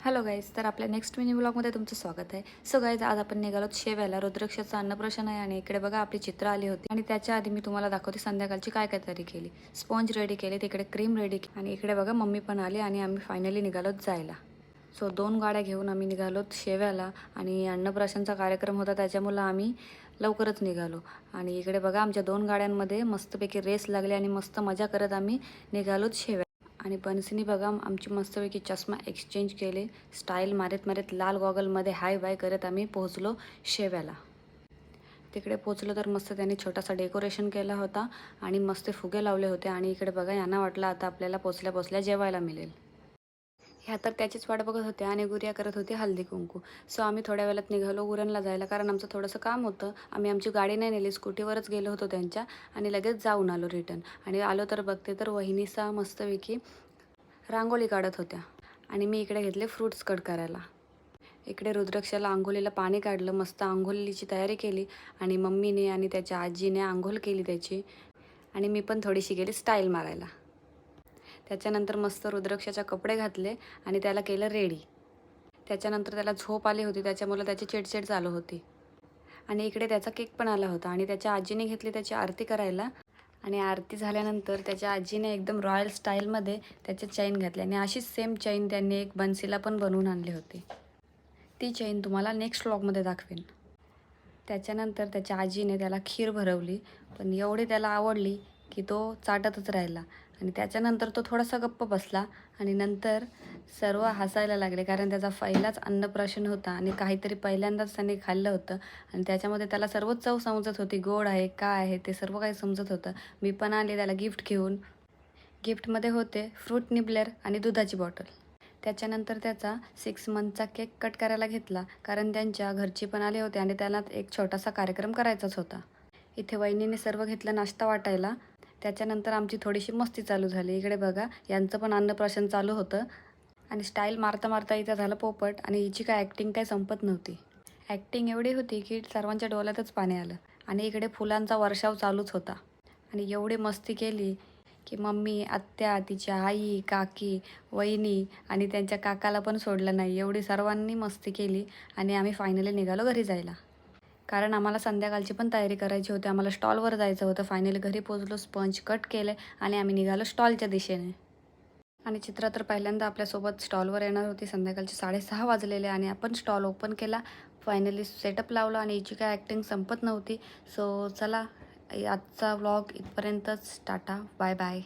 Hello guys, तर आपल्या next mini ब्लॉगमध्ये तुमचं स्वागत आहे. सो गाईज, आज आपण निघालोत शेव्याला. रुद्राक्षाचं अन्नप्राशन आहे आणि इकडे बघा आपली चित्र आली होती. आणि त्याच्या आधी मी तुम्हाला दाखवते संध्याकाळची काय काय तयारी केली. स्पॉन्ज रेडी केले, तिकडे क्रीम रेडी केली आणि इकडे बघा मम्मी पण आली आणि आम्ही फायनली निघालोत जायला. सो 2 गाड्या घेऊन आम्ही निघालोत शेव्याला आणि अन्नप्राशनचा कार्यक्रम होता त्याच्यामुळं आम्ही लवकरच निघालो. आणि इकडे बघा आमच्या 2 गाड्यांमध्ये मस्तपैकी रेस लागली आणि मस्त मजा करत आम्ही निघालोत शेव्या. आणि बन्सीनी बघा आमची मस्तपैकी चष्मा एक्सचेंज केले. स्टाईल मारत मारत लाल गॉगलमध्ये हाय बाय करत आम्ही पोहोचलो शेव्याला. तिकडे पोहोचलो तर मस्त त्यांनी छोटासा डेकोरेशन केला होता आणि मस्त फुगे लावले होते. आणि इकडे बघा यांना वाटलं आता आपल्याला पोचल्या पोचल्या जेवायला मिळेल. ह्या तर त्याचीच वाट बघत होत्या आणि गुरिया करत होती हल्दी कुंकू. सो आम्ही थोड्या वेळात निघालो उरणला जायला, कारण आमचं थोडंसं काम होतं. आम्ही आमची गाडी नाही नेली, स्कूटीवरच गेलो होतो त्यांच्या आणि लगेच जाऊन आलो रिटर्न. आणि आलो तर बघते तर वहिनीसा मस्तपैकी रांगोळी काढत होत्या आणि मी इकडे घेतले फ्रूट्स कट करायला. इकडे रुद्राक्षाला अंघोलीला पाणी काढलं, मस्त अंघोलीची तयारी केली आणि मम्मीने आणि त्याच्या आजीने अंघोल केली त्याची. आणि मी पण थोडीशी गेली स्टाईल मारायला. त्याच्यानंतर मस्त रुद्राक्षाचे कपडे घातले आणि त्याला केलं रेडी. त्याच्यानंतर त्याला झोप आली होती त्याच्यामुळे त्याची चिडचिड चालू होती. आणि इकडे त्याचा केक पण आला होता आणि त्याच्या आजीने घेतली त्याची आरती करायला. आणि आरती झाल्यानंतर त्याच्या आजीने एकदम रॉयल स्टाईलमध्ये त्याचे चैन घातले आणि अशीच सेम चैन त्यांनी एक बन्सीला पण बनवून आणली होती. ती चैन तुम्हाला नेक्स्ट व्लॉगमध्ये दाखवेन. त्याच्यानंतर त्याच्या आजीने त्याला खीर भरवली, पण एवढी त्याला आवडली की तो चाटतच राहिला. आणि त्याच्यानंतर तो थोडासा गप्प बसला आणि नंतर सर्व हसायला लागले, कारण त्याचा पहिलाच अन्नप्राशन होता आणि काहीतरी पहिल्यांदाच त्याने खाल्लं होतं. आणि त्याच्यामध्ये त्याला सर्वच चव समजत होती, गोड आहे काय आहे ते सर्व काही समजत होतं. मी पण आले त्याला गिफ्ट घेऊन. गिफ्टमध्ये होते फ्रूट निबलर आणि दुधाची बॉटल. त्याच्यानंतर त्याचा 6 मंथचा केक कट करायला घेतला, कारण त्यांच्या घरचे पण आले होते आणि त्याला एक छोटासा कार्यक्रम करायचाच होता. इथे वहिनीने सर्व घेतलं नाश्ता वाटायला. त्याच्यानंतर आमची थोडीशी मस्ती चालू झाली. इकडे बघा यांचं पण अन्नप्राशन चालू होतं आणि स्टाईल मारता मारता इथं झालं पोपट. आणि हिची काय ॲक्टिंग काय संपत नव्हती. ॲक्टिंग एवढी होती की सर्वांच्या डोळ्यातच पाणी आलं. आणि इकडे फुलांचा वर्षाव चालूच होता. आणि एवढी मस्ती केली की मम्मी, आत्या, तिच्या आई, काकी, वहिनी आणि त्यांच्या काकाला पण सोडलं नाही. एवढी सर्वांनी मस्ती केली आणि आम्ही फायनली निघालो घरी जायला, कारण आम्हाला संध्याकाळची पण तयारी करायची होती. आम्हाला स्टॉलवर जायचं होतं. फायनली घरी पोहोचलो, स्पंज कट केले आणि आम्ही निघालो स्टॉलच्या दिशेने. आणि चित्रा तर पहिल्यांदा आपल्यासोबत स्टॉलवर येणार होती. संध्याकाळचे 6:30 वाजलेले आणि आपण स्टॉल ओपन केला. फायनली सेटअप लावला आणि हिची काय ॲक्टिंग संपत नव्हती. सो चला, आजचा व्लॉग इथपर्यंतच. Tata, bye bye.